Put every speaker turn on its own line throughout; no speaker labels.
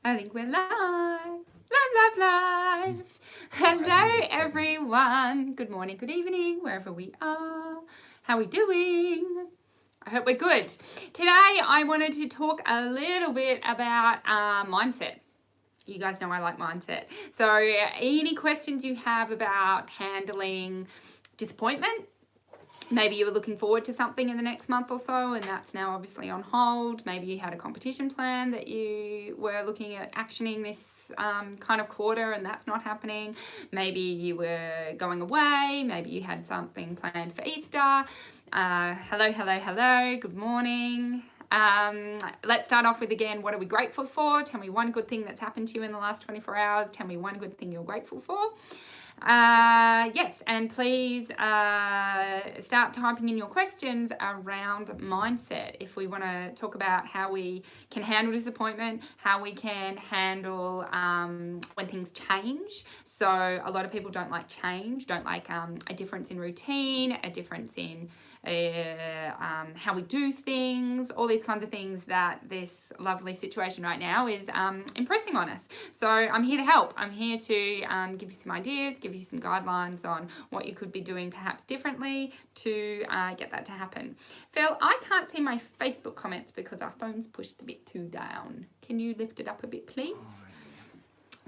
I think we're live. Live. Hello, everyone. Good morning, good evening, wherever we are. How are we doing? I hope we're good. Today, I wanted to talk a little bit about mindset. You guys know I like mindset. So, any questions you have about handling disappointment? Maybe you were looking forward to something in the next month or so and that's now obviously on hold. Maybe you had a competition plan that you were looking at actioning this kind of quarter and that's not happening. Maybe you were going away. Maybe you had something planned for Easter. Hello. Good morning. Let's start off with, again, what are we grateful for? Tell me one good thing that's happened to you in the last 24 hours. Tell me one good thing you're grateful for. Yes, and please start typing in your questions around mindset. If we want to talk about how we can handle disappointment, how we can handle when things change. So a lot of people don't like change, don't like a difference in routine, a difference in how we do things, all these kinds of things that this lovely situation right now is impressing on us. So I'm here to help. I'm here to give you some ideas, give you some guidelines on what you could be doing perhaps differently to get that to happen. Phil, I can't see my Facebook comments because our phone's pushed a bit too down. Can you lift it up a bit, please?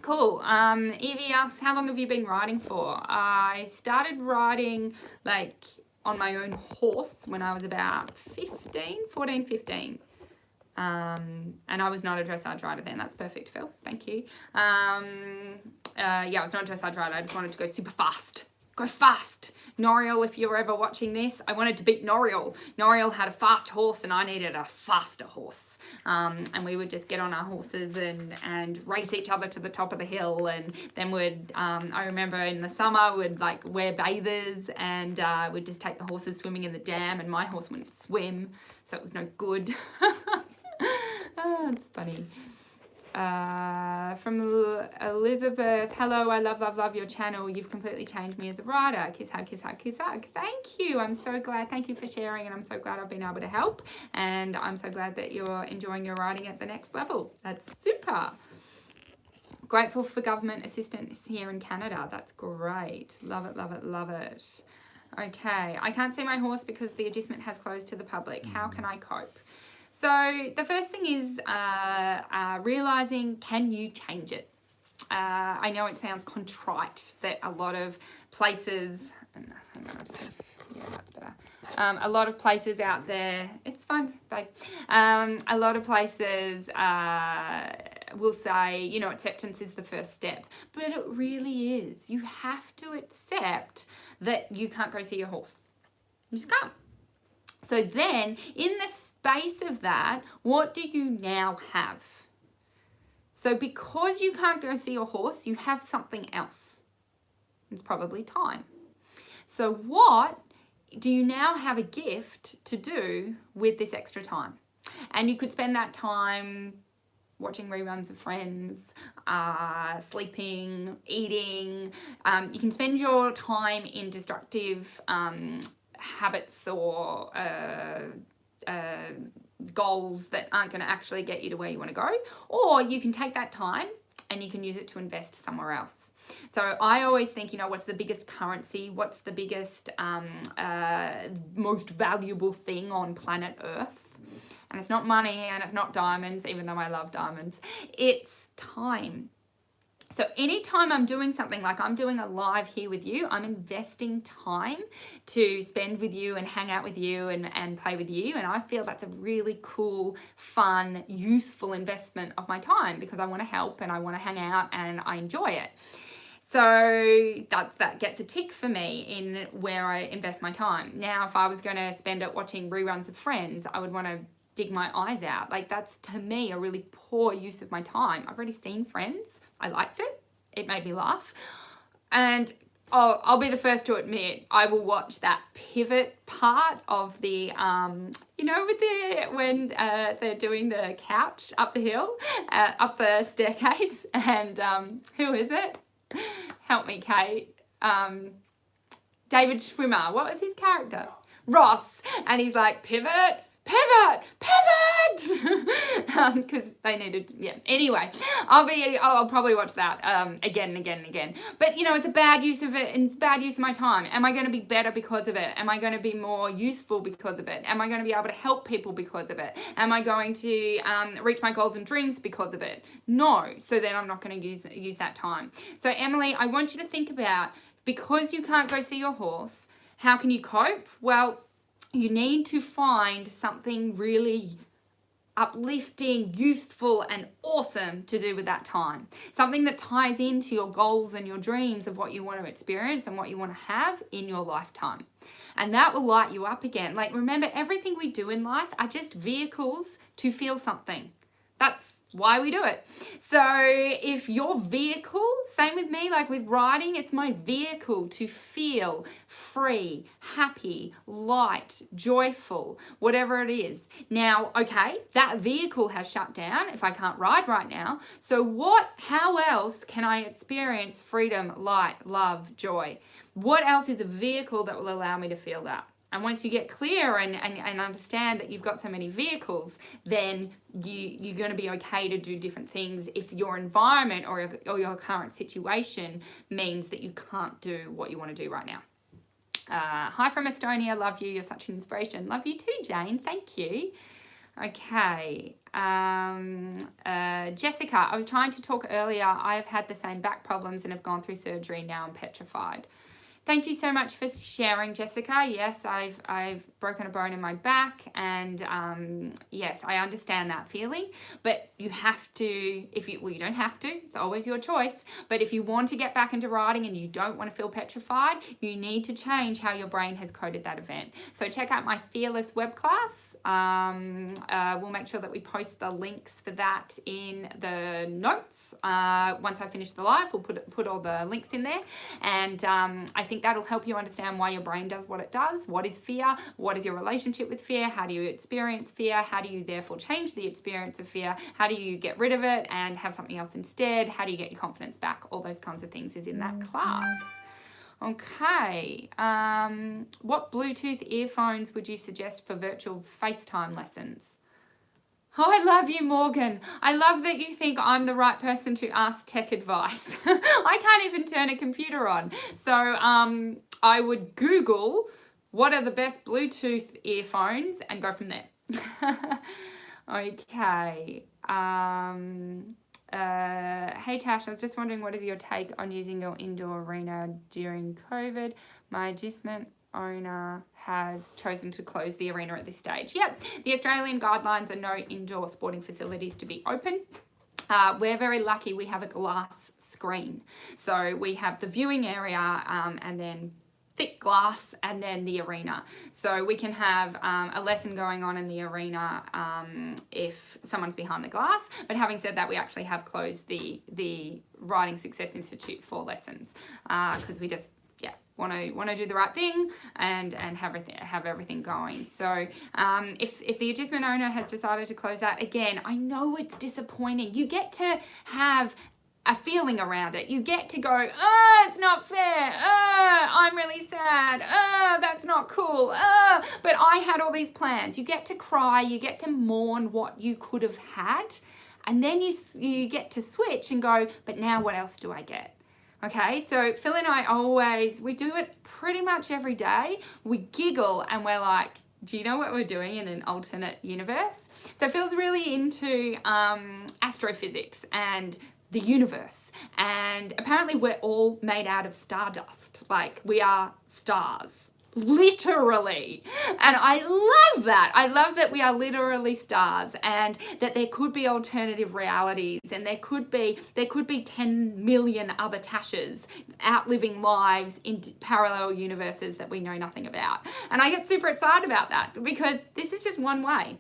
Cool. Evie asks, how long have you been riding for? I started riding on my own horse when I was about 14, 15. And I was not a dressage rider then. That's perfect, Phil. Thank you. I was not a dressage rider. I just wanted to go super fast. Go fast. Noriel, if you're ever watching this, I wanted to beat Noriel. Noriel had a fast horse and I needed a faster horse. And we would just get on our horses and race each other to the top of the hill. And then I remember in the summer, we'd wear bathers and we'd just take the horses swimming in the dam and my horse wouldn't swim. So it was no good. Oh, it's funny. From Elizabeth, hello, I love your channel. You've completely changed me as a rider. Kiss hug. Thank you. I'm so glad. Thank you for sharing, and I'm so glad I've been able to help. And I'm so glad that you're enjoying your riding at the next level. That's super. Grateful for government assistance here in Canada. That's great. Love it. Okay, I can't see my horse because the adjustment has closed to the public. How can I cope? So the first thing is realizing, can you change it? I know it sounds contrite that a lot of places, that's better. A lot of places out there, it's fine, babe. A lot of places will say, acceptance is the first step, but it really is. You have to accept that you can't go see your horse. You just can't. So then, in the space of that, what do you now have? So because you can't go see your horse, you have something else. It's probably time. So what do you now have a gift to do with this extra time? And you could spend that time watching reruns of Friends, sleeping, eating. You can spend your time in destructive habits or goals that aren't going to actually get you to where you want to go, or you can take that time and you can use it to invest somewhere else. So I always think, what's the biggest currency? What's the biggest, most valuable thing on planet Earth? And it's not money and it's not diamonds, even though I love diamonds. It's time. So anytime I'm doing something like I'm doing a live here with you, I'm investing time to spend with you and hang out with you and play with you. And I feel that's a really cool, fun, useful investment of my time because I want to help and I want to hang out and I enjoy it. So that gets a tick for me in where I invest my time. Now, if I was going to spend it watching reruns of Friends, I would want to dig my eyes out. That's, to me, a really poor use of my time. I've already seen Friends. I liked it. It made me laugh. And I'll be the first to admit, I will watch that pivot part of the, when they're doing the couch up the hill, up the staircase. And who is it? Help me, Kate. David Schwimmer. What was his character? Ross. And he's like, pivot, what? Because they needed, yeah. Anyway, I'll probably watch that again and again and again. But you know, it's a bad use of it, and it's bad use of my time. Am I going to be better because of it? Am I going to be more useful because of it? Am I going to be able to help people because of it? Am I going to reach my goals and dreams because of it? No. So then I'm not going to use that time. So Emily, I want you to think about, because you can't go see your horse, how can you cope? Well, you need to find something really uplifting, useful, and awesome to do with that time. Something that ties into your goals and your dreams of what you want to experience and what you want to have in your lifetime. And that will light you up again. Like, remember, everything we do in life are just vehicles to feel something. That's why we do it. So if your vehicle, same with me, like with riding, it's my vehicle to feel free, happy, light, joyful, whatever it is. Now, okay, that vehicle has shut down if I can't ride right now. So how else can I experience freedom, light, love, joy? What else is a vehicle that will allow me to feel that? And once you get clear and understand that you've got so many vehicles, then you're going to be okay to do different things if your environment or your current situation means that you can't do what you want to do right now. Hi from Estonia. Love you. You're such an inspiration. Love you too, Jane. Thank you. Okay. Jessica, I was trying to talk earlier. I've had the same back problems and have gone through surgery. Now I'm petrified. Thank you so much for sharing, Jessica. Yes, I've broken a bone in my back, and yes, I understand that feeling. But you have to, you don't have to. It's always your choice. But if you want to get back into riding and you don't want to feel petrified, you need to change how your brain has coded that event. So check out my Fearless web class. We'll make sure that we post the links for that in the notes. Once I finish the live, we'll put all the links in there, and I think that'll help you understand why your brain does what it does. What is fear? What is your relationship with fear? How do you experience fear? How do you therefore change the experience of fear? How do you get rid of it and have something else instead? How do you get your confidence back? All those kinds of things is in that class. Okay, what Bluetooth earphones would you suggest for virtual FaceTime lessons? Oh, I love you, Morgan. I love that you think I'm the right person to ask tech advice. I can't even turn a computer on. So I would Google what are the best Bluetooth earphones and go from there. Okay. Hey Tash, I was just wondering, what is your take on using your indoor arena during COVID? My adjustment owner has chosen to close the arena at this stage. Yep, the Australian guidelines are no indoor sporting facilities to be open. We're very lucky we have a glass screen. So we have the viewing area and then thick glass and then the arena. So we can have a lesson going on in the arena if someone's behind the glass. But having said that, we actually have closed the Riding Success Institute for lessons because we just want to do the right thing and have everything going. So if the adjustment owner has decided to close that, again, I know it's disappointing. You get to have a feeling around it. You get to go, oh, it's not fair. Oh, I'm really sad. Oh, that's not cool. Oh, but I had all these plans. You get to cry. You get to mourn what you could have had. And then you get to switch and go, but now what else do I get? Okay, so Phil and I we do it pretty much every day. We giggle and we're like, do you know what we're doing in an alternate universe? So Phil's really into astrophysics and the universe. And apparently we're all made out of stardust. Like, we are stars. Literally. And I love that. I love that we are literally stars and that there could be alternative realities and there could be 10 million other Tashas outliving lives in parallel universes that we know nothing about. And I get super excited about that because this is just one way.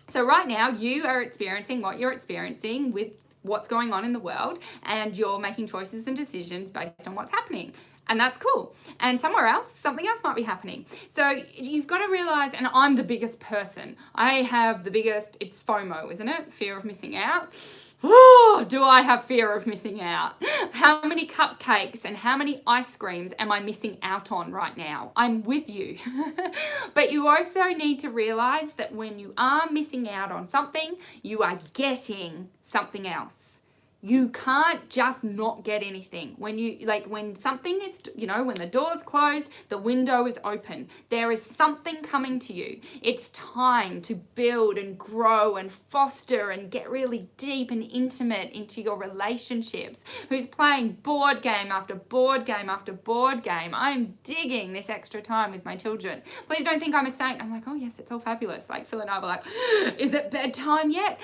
So right now you are experiencing what you're experiencing with what's going on in the world, and you're making choices and decisions based on what's happening. And that's cool. And somewhere else, something else might be happening. So you've got to realize, and I'm the biggest person. I have the biggest, it's FOMO, isn't it? Fear of missing out. Oh, do I have fear of missing out? How many cupcakes and how many ice creams am I missing out on right now? I'm with you. But you also need to realize that when you are missing out on something, you are getting something else. You can't just not get anything. When something is, when the door's closed, the window is open. There is something coming to you. It's time to build and grow and foster and get really deep and intimate into your relationships. Who's playing board game after board game after board game? I'm digging this extra time with my children. Please don't think I'm a saint. I'm like, oh yes, it's all fabulous. Like Phil and I were like, is it bedtime yet?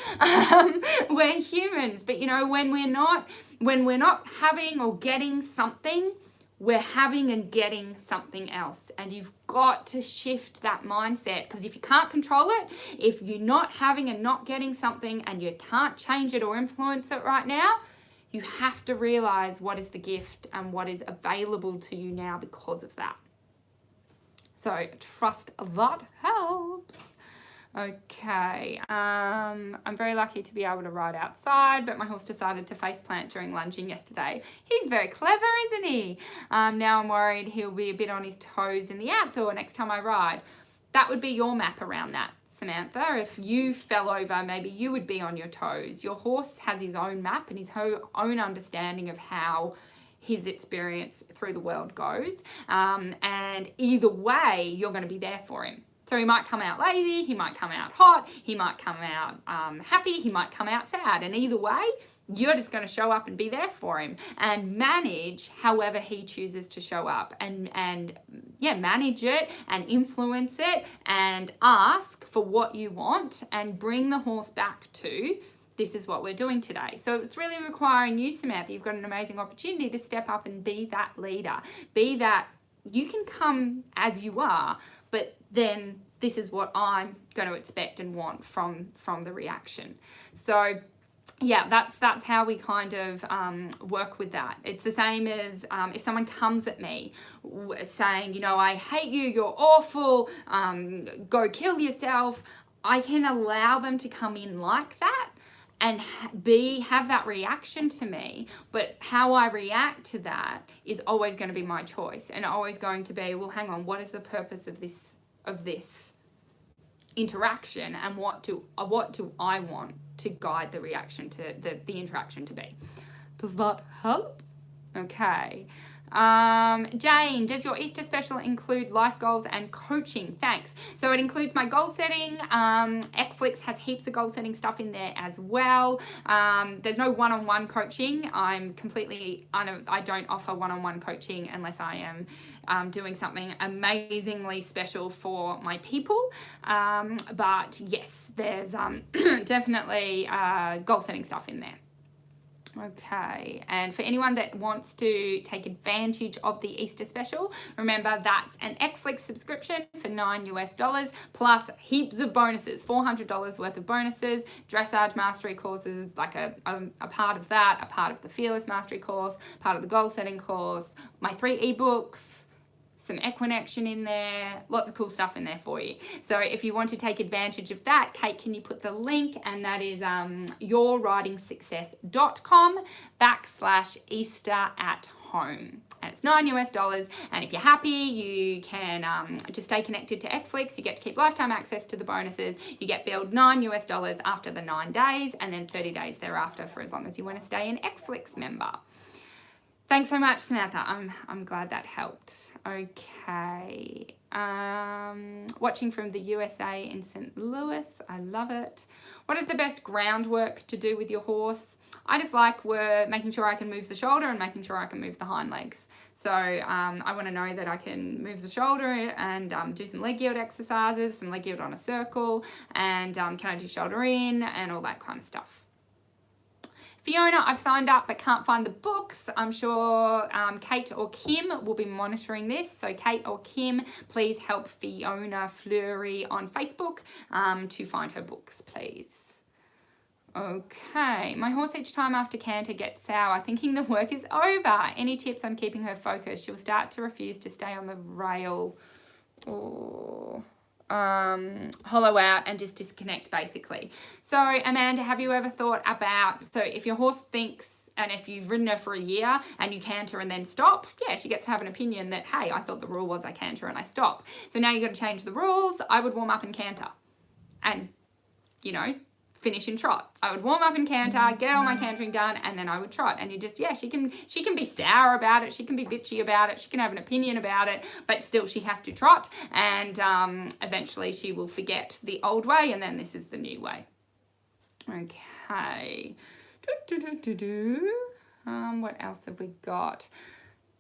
We're humans, but when we're not having or getting something, we're having and getting something else. And you've got to shift that mindset, because if you can't control it, if you're not having and not getting something and you can't change it or influence it right now, you have to realize what is the gift and what is available to you now because of that. So trust that helps. Okay, I'm very lucky to be able to ride outside, but my horse decided to faceplant during lunging yesterday. He's very clever, isn't he? Now I'm worried he'll be a bit on his toes in the outdoor next time I ride. That would be your map around that, Samantha. If you fell over, maybe you would be on your toes. Your horse has his own map and his own understanding of how his experience through the world goes. And either way, you're going to be there for him. So he might come out lazy, he might come out hot, he might come out happy, he might come out sad. And either way, you're just going to show up and be there for him and manage however he chooses to show up and manage it and influence it and ask for what you want and bring the horse back to, this is what we're doing today. So it's really requiring you, Samantha. You've got an amazing opportunity to step up and be that leader. Be that, you can come as you are, but then this is what I'm going to expect and want from the reaction. So yeah, that's how we kind of work with that. It's the same as if someone comes at me saying, I hate you, you're awful, go kill yourself. I can allow them to come in like that and have that reaction to me, but how I react to that is always going to be my choice, and always going to be, well, hang on, what is the purpose of this interaction, and what do I want to guide the reaction to the interaction to be? Does that help? Okay. Jane, does your Easter special include life goals and coaching? Thanks. So it includes my goal setting. Xflix has heaps of goal setting stuff in there as well. There's no one-on-one coaching. I don't offer one-on-one coaching unless I am doing something amazingly special for my people. But yes, there's definitely goal setting stuff in there. Okay, and for anyone that wants to take advantage of the Easter special, remember that's an Xflix subscription for $9 plus heaps of bonuses, $400 worth of bonuses, dressage mastery courses, like a part of that, a part of the Fearless Mastery course, part of the goal setting course, my 3 ebooks, some equinaction in there, lots of cool stuff in there for you. So if you want to take advantage of that, Kate, can you put the link? And that is yourridingsuccess.com/Easter@home. And it's $9. And if you're happy, you can just stay connected to Xflix. You get to keep lifetime access to the bonuses. You get billed $9 after the 9 days, and then 30 days thereafter for as long as you want to stay an Xflix member. Thanks so much, Samantha. I'm glad that helped. Okay. Watching from the USA in St. Louis. I love it. What is the best groundwork to do with your horse? I just like making sure I can move the shoulder and making sure I can move the hind legs. So I want to know that I can move the shoulder and do some leg yield exercises, some leg yield on a circle, and can I do shoulder in and all that kind of stuff. Fiona, I've signed up but can't find the books. I'm sure Kate or Kim will be monitoring this. So Kate or Kim, please help Fiona Fleury on Facebook to find her books, please. Okay, my horse each time after canter gets sour, thinking the work is over. Any tips on keeping her focused? She'll start to refuse to stay on the rail. Oh, hollow out and just disconnect basically. So Amanda, have you ever thought about, so if your horse thinks, and if you've ridden her for a year and you canter and then stop, yeah, she gets to have an opinion that, hey, I thought the rule was I canter and I stop. So now you've got to change the rules. I would warm up and canter and, you know, finish and trot. I would warm up and canter, get all my cantering done, and then I would trot. And you just, yeah, she can be sour about it. She can be bitchy about it. She can have an opinion about it, but still she has to trot. And eventually she will forget the old way, and then this is the new way. Okay. What else have we got?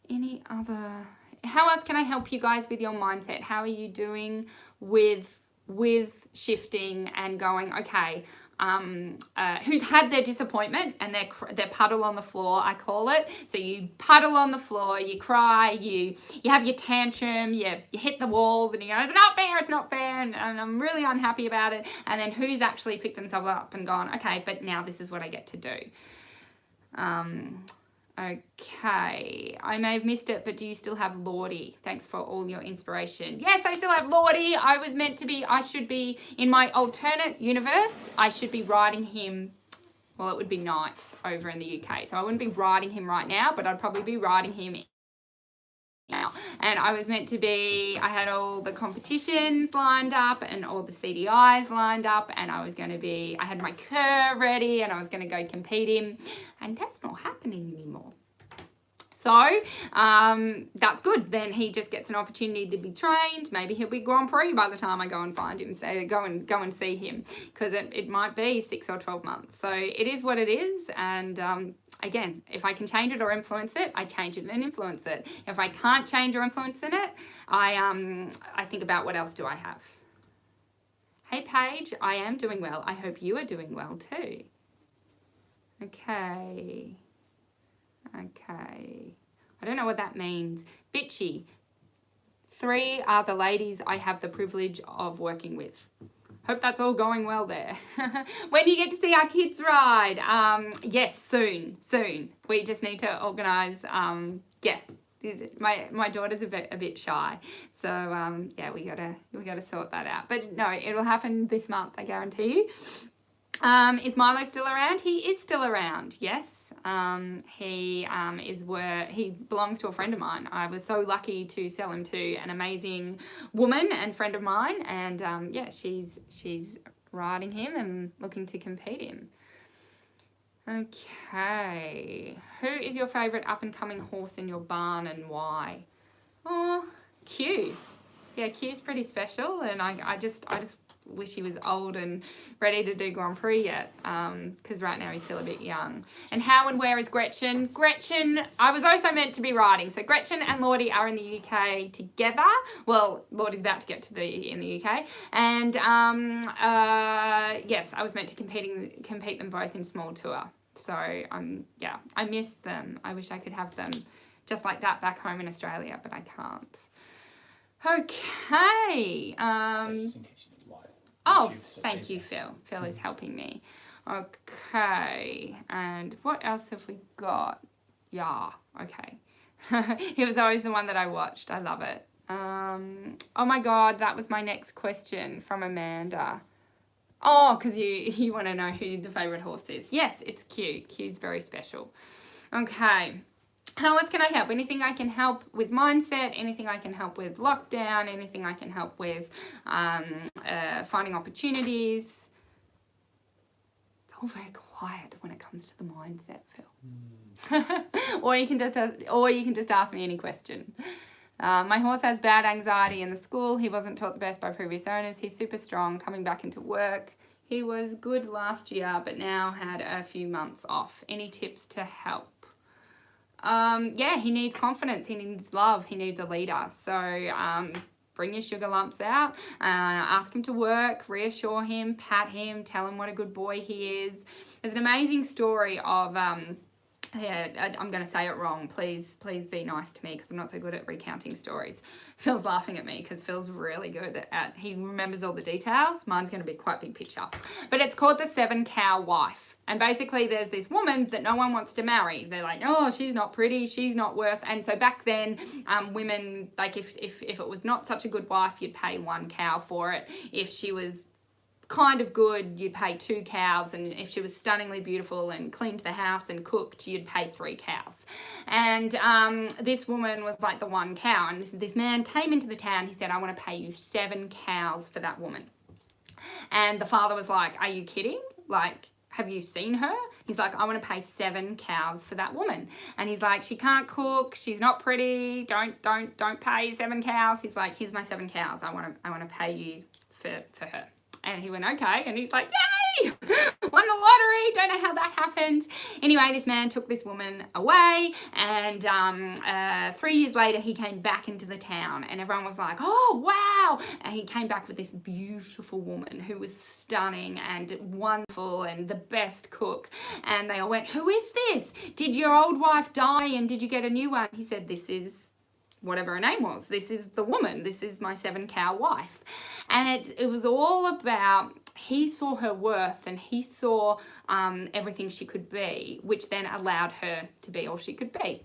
Any other? How else can I help you guys with your mindset? How are you doing with shifting and going, okay, who's had their disappointment and their puddle on the floor, I call it. So you puddle on the floor, you cry, you have your tantrum, you hit the walls and you go, it's not fair, and I'm really unhappy about it. And then who's actually picked themselves up and gone, okay, but now this is what I get to do. Okay, I may have missed it, but do you still have Lordy? Thanks for all your inspiration. Yes, I still have Lordy. I should be, in my alternate universe, I should be riding him, well, it would be night over in the UK. So I wouldn't be riding him right now, but I'd probably be riding him now. And I was meant to be, I had all the competitions lined up and all the CDIs lined up, and I had my cur ready and I was going to go compete him, and that's not happening anymore. So that's good. Then he just gets an opportunity to be trained. Maybe he'll be Grand Prix by the time I go and find him. So go and see him, because it might be 6 or 12 months. So it is what it is. And again, if I can change it or influence it, I change it and influence it. If I can't change or influence in it, I think about what else do I have. Hey Paige, I am doing well. I hope you are doing well too. Okay. I don't know what that means. Bitchy. 3 are the ladies I have the privilege of working with. Hope that's all going well there. When do you get to see our kids ride? Yes, soon. We just need to organise. Yeah, my daughter's a bit shy, so yeah, we gotta sort that out. But no, it'll happen this month, I guarantee you. Is Milo still around? He is still around. Yes. He belongs to a friend of mine. I was so lucky to sell him to an amazing woman and friend of mine, and yeah, she's riding him and looking to compete him. Okay, who is your favorite up and coming horse in your barn and why? Oh, Q. Yeah, Q's pretty special, and I just wish he was old and ready to do Grand Prix yet, because right now he's still a bit young. And how and where is Gretchen? Gretchen, I was also meant to be riding. So Gretchen and Lordy are in the UK together. Well, Lordy's about to get to be in the UK. And yes, I was meant to compete them both in small tour. So yeah, I miss them. I wish I could have them just like that back home in Australia, but I can't. Okay. Oh, thank you, Phil. Phil is helping me. Okay, and what else have we got? Yeah, okay. He was always the one that I watched. I love it. Oh my God, that was my next question from Amanda. Oh, because you want to know who the favourite horse is. Yes, it's Q. Q's very special. Okay. How else can I help? Anything I can help with mindset, anything I can help with lockdown, anything I can help with finding opportunities. It's all very quiet when it comes to the mindset, Phil. Or you can just ask me any question. My horse has bad anxiety in the school. He wasn't taught the best by previous owners. He's super strong, coming back into work. He was good last year, but now had a few months off. Any tips to help? Yeah, he needs confidence, he needs love, he needs a leader. So bring your sugar lumps out, ask him to work, reassure him, pat him, tell him what a good boy he is. There's an amazing story of I'm going to say it wrong. Please be nice to me because I'm not so good at recounting stories. Phil's laughing at me because Phil's really good he remembers all the details. Mine's going to be quite big picture. But it's called the 7-Cow Wife. And basically there's this woman that no one wants to marry. They're like, oh, she's not pretty, she's not worth. And so back then, women, like if it was not such a good wife, you'd pay 1 cow for it. If she was kind of good, you'd pay 2 cows, and if she was stunningly beautiful and cleaned the house and cooked, you'd pay 3 cows. And this woman was like the 1 cow, and this man came into the town. He said, I want to pay you 7 cows for that woman. And the father was like, are you kidding? Like, have you seen her? He's like, I want to pay 7 cows for that woman. And he's like, she can't cook, she's not pretty, don't pay 7 cows. He's like, here's my 7 cows. I want to pay you for her. And he went, okay. And he's like, yay, won the lottery. Don't know how that happened. Anyway, this man took this woman away. And 3 years later, he came back into the town. And everyone was like, oh, wow. And he came back with this beautiful woman who was stunning and wonderful and the best cook. And they all went, who is this? Did your old wife die and did you get a new one? He said, this is whatever her name was. This is the woman. This is my 7-cow wife. And it was all about, he saw her worth and he saw everything she could be, which then allowed her to be all she could be.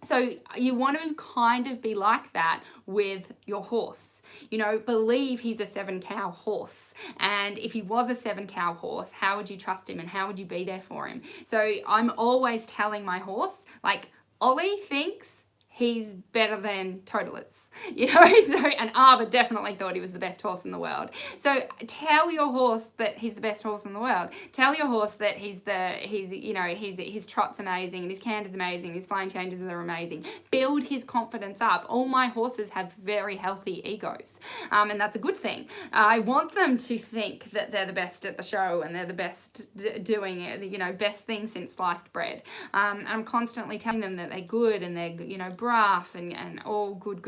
So you want to kind of be like that with your horse. You know, believe he's a 7-cow horse. And if he was a 7-cow horse, how would you trust him and how would you be there for him? So I'm always telling my horse, like, Ollie thinks he's better than Totalis, you know, and Arbor definitely thought he was the best horse in the world. So tell your horse that he's the best horse in the world. Tell your horse that his trot's amazing and his canter's amazing, his flying changes are amazing. Build his confidence up. All my horses have very healthy egos, and that's a good thing. I want them to think that they're the best at the show and they're the best doing it, you know, best thing since sliced bread. And I'm constantly telling them that they're good and they're, you know, braff and all good.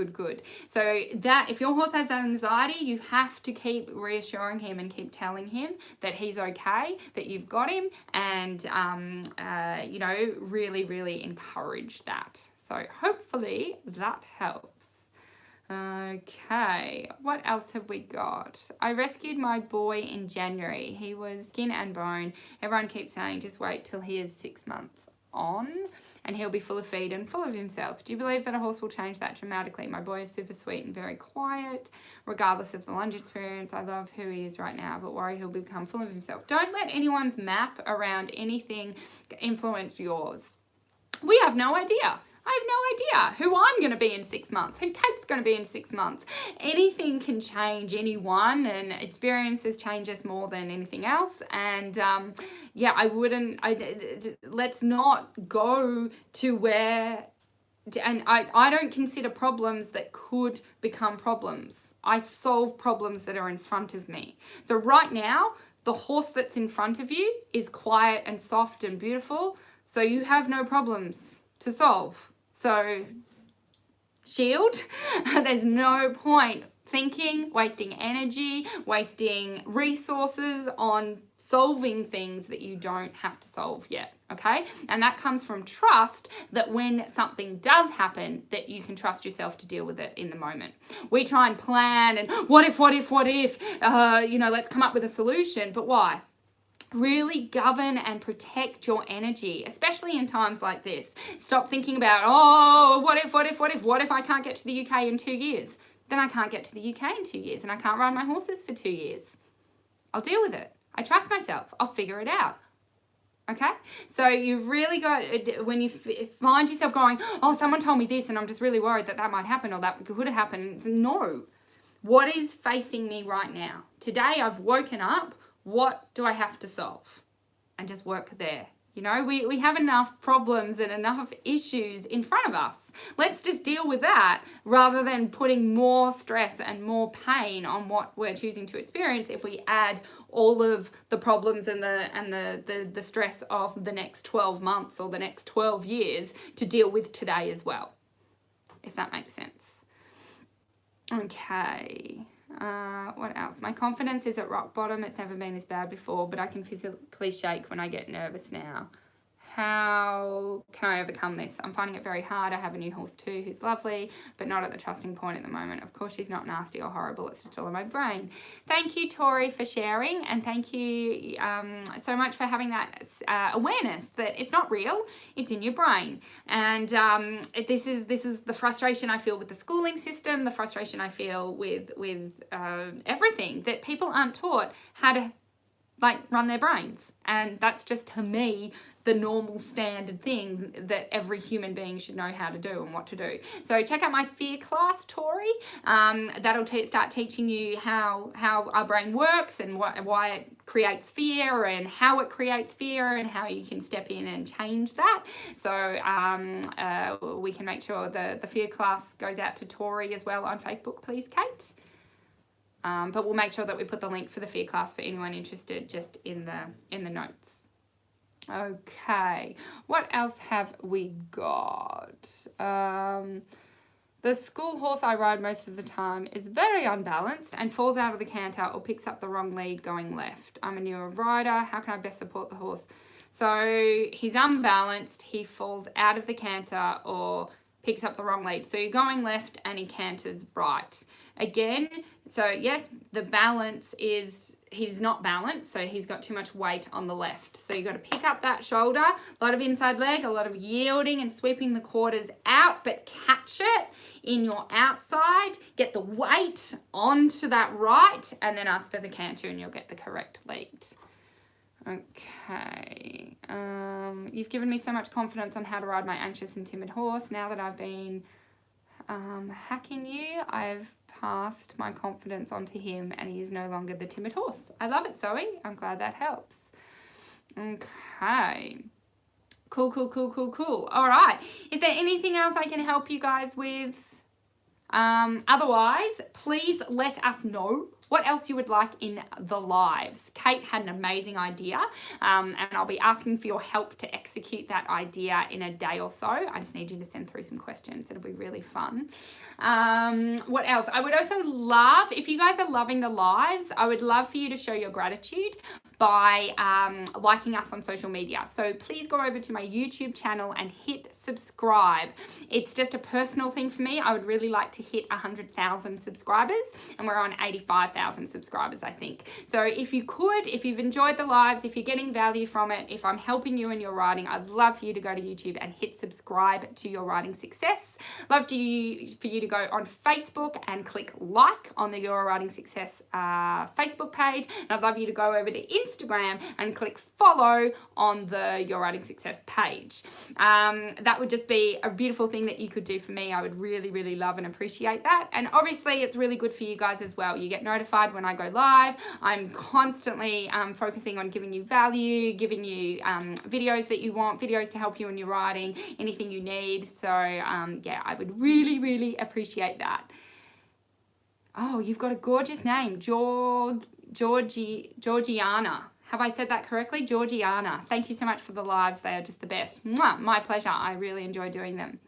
So that if your horse has anxiety, you have to keep reassuring him and keep telling him that he's okay, that you've got him, and you know, really encourage that. So hopefully that helps. Okay, what else have we got? I rescued my boy in January. He was skin and bone. Everyone keeps saying just wait till he is 6 months on and he'll be full of feed and full of himself. Do you believe that a horse will change that dramatically? My boy is super sweet and very quiet, regardless of the lunge experience. I love who he is right now, but worry he'll become full of himself. Don't let anyone's map around anything influence yours. We have no idea. I have no idea who I'm going to be in 6 months, who Kate's going to be in 6 months. Anything can change anyone, and experiences change us more than anything else. And yeah, let's not go to where, and I don't consider problems that could become problems. I solve problems that are in front of me. So right now, the horse that's in front of you is quiet and soft and beautiful, so you have no problems to solve. So shield, there's no point thinking, wasting energy, wasting resources on solving things that you don't have to solve yet, okay? And that comes from trust that when something does happen, that you can trust yourself to deal with it in the moment. We try and plan and what if, you know, let's come up with a solution, but why? Really govern and protect your energy, especially in times like this. Stop thinking about, oh, what if I can't get to the UK in 2 years? Then I can't get to the UK in 2 years and I can't ride my horses for 2 years. I'll deal with it. I trust myself. I'll figure it out. Okay? So you've really got, when you find yourself going, oh, someone told me this and I'm just really worried that might happen or that could happen. No. What is facing me right now? Today I've woken up. What do I have to solve? And just work there. You know, we have enough problems and enough issues in front of us. Let's just deal with that rather than putting more stress and more pain on what we're choosing to experience if we add all of the problems and the stress of the next 12 months or the next 12 years to deal with today as well, if that makes sense. Okay. What else? My confidence is at rock bottom. It's never been this bad before, but I can physically shake when I get nervous now. how can I overcome this? I'm finding it very hard. I have a new horse too who's lovely, but not at the trusting point at the moment. Of course, she's not nasty or horrible. It's just all in my brain. Thank you, Tori, for sharing. And thank you so much for having that awareness that it's not real. It's in your brain. And this is the frustration I feel with the schooling system, the frustration I feel with everything, that people aren't taught how to run their brains. And that's just, to me, the normal standard thing that every human being should know how to do and what to do. So check out my fear class, Tori. That'll start teaching you how our brain works and why it creates fear and how it creates fear and how you can step in and change that. So we can make sure the fear class goes out to Tori as well on Facebook, please, Kate. But we'll make sure that we put the link for the fear class for anyone interested just in the notes. Okay, what else have we got? The school horse I ride most of the time is very unbalanced and falls out of the canter or picks up the wrong lead going left. I'm a newer rider. How can I best support the horse? So he's unbalanced, he falls out of the canter or picks up the wrong lead. So you're going left and he canters right. Again, so yes, the balance is, he's not balanced, so he's got too much weight on the left. So you've got to pick up that shoulder, a lot of inside leg, a lot of yielding and sweeping the quarters out, but catch it in your outside, get the weight onto that right, and then ask for the canter and you'll get the correct lead. Okay, you've given me so much confidence on how to ride my anxious and timid horse. Now that I've been hacking you, I've passed my confidence onto him and he is no longer the timid horse. I love it, Zoe. I'm glad that helps. Okay. Cool. All right. Is there anything else I can help you guys with? Otherwise, please let us know what else you would like in the lives. Kate had an amazing idea, and I'll be asking for your help to execute that idea in a day or so. I just need you to send through some questions. It'll be really fun. What else? I would also love, if you guys are loving the lives, I would love for you to show your gratitude by liking us on social media. So please go over to my YouTube channel and hit subscribe. It's just a personal thing for me. I would really like to hit 100,000 subscribers, and we're on 85,000 subscribers, I think. So if you could, if you've enjoyed the lives, if you're getting value from it, if I'm helping you in your writing, I'd love for you to go to YouTube and hit subscribe to Your Writing Success. Love for you to go on Facebook and click like on the Your Writing Success Facebook page. And I'd love you to go over to Instagram and click follow on the Your Writing Success page. That would just be a beautiful thing that you could do for me. I would really, really love and appreciate that. And obviously it's really good for you guys as well. You get notified when I go live. I'm constantly focusing on giving you value, giving you videos that you want, videos to help you in your writing, anything you need. So yeah, I would really, really appreciate that. Oh, you've got a gorgeous name, Georgiana. Have I said that correctly? Georgiana. Thank you so much for the lives. They are just the best. Mwah, my pleasure. I really enjoy doing them.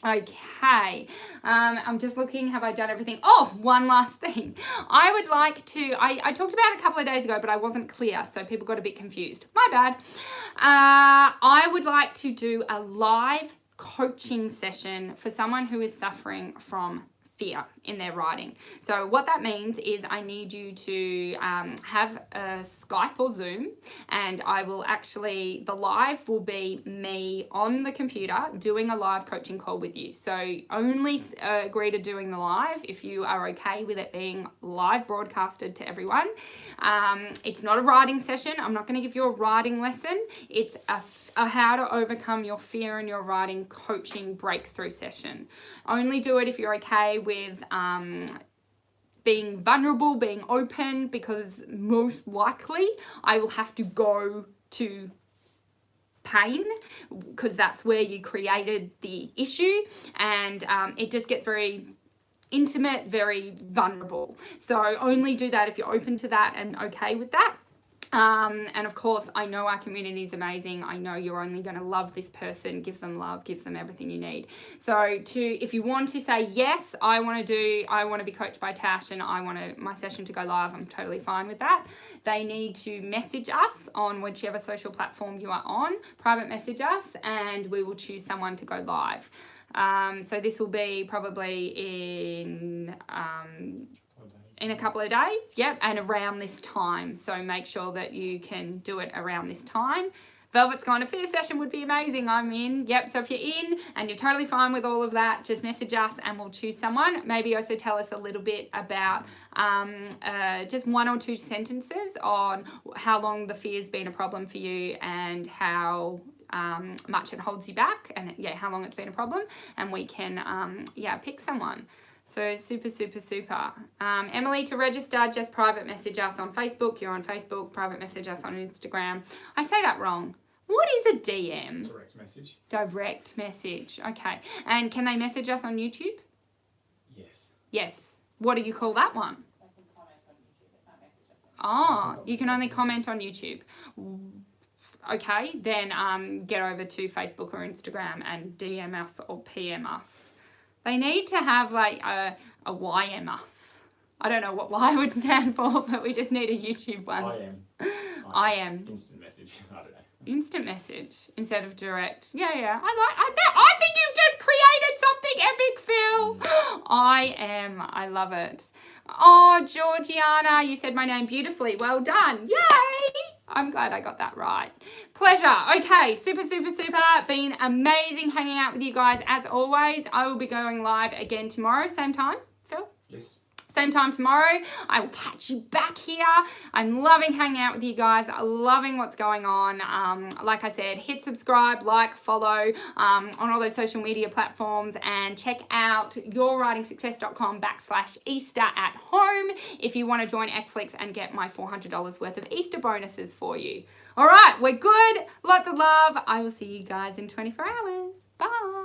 Okay, I'm just looking, have I done everything? Oh, one last thing. I would like to, I talked about it a couple of days ago, but I wasn't clear, so people got a bit confused. My bad. I would like to do a live coaching session for someone who is suffering from fear in their writing. So what that means is I need you to have a Skype or Zoom, and I will actually, the live will be me on the computer doing a live coaching call with you. So only agree to doing the live if you are okay with it being live broadcasted to everyone. It's not a writing session. I'm not going to give you a writing lesson. It's a how to overcome your fear in your writing coaching breakthrough session. Only do it if you're okay with being vulnerable, being open, because most likely I will have to go to pain because that's where you created the issue, and it just gets very intimate, very vulnerable. So only do that if you're open to that and okay with that. And of course, I know our community is amazing. I know you're only going to love this person. Give them love, give them everything you need. So if you want to say, yes, I want to be coached by Tash and I want my session to go live, I'm totally fine with that. They need to message us on whichever social platform you are on, private message us, and we will choose someone to go live. So this will be probably in a couple of days, yep, and around this time. So make sure that you can do it around this time. Velvet's gone, a fear session would be amazing. I'm in. Yep, so if you're in and you're totally fine with all of that, just message us and we'll choose someone. Maybe also tell us a little bit about just 1 or 2 sentences on how long the fear's been a problem for you and how much it holds you back, and how long it's been a problem, and we can pick someone. So super, super, super. Emily, to register, just private message us on Facebook. You're on Facebook. Private message us on Instagram. I say that wrong. What is a DM?
Direct message.
Direct message. Okay. And can they message us on YouTube?
Yes.
Yes. What do you call that one?
They can comment on YouTube. They can't message us.
Oh, you can only comment on YouTube. Okay. Then get over to Facebook or Instagram and DM us or PM us. They need to have like a YM us. I don't know what Y would stand for, but we just need a YouTube one. I am.
Instant message. I don't know.
Instant message instead of direct. Yeah. I think you've just created something epic, Phil. I am. I love it. Oh, Georgiana, you said my name beautifully. Well done. Yay. I'm glad I got that right. Pleasure. Okay, super, super, super. Been amazing hanging out with you guys. As always, I will be going live again tomorrow. Same time, Phil?
Yes.
Same time tomorrow. I will catch you back here. I'm loving hanging out with you guys. Loving what's going on. Like I said, hit subscribe, like, follow on all those social media platforms, and check out yourwritingsuccess.com/Easter at home if you want to join Xflix and get my $400 worth of Easter bonuses for you. All right, we're good. Lots of love. I will see you guys in 24 hours. Bye.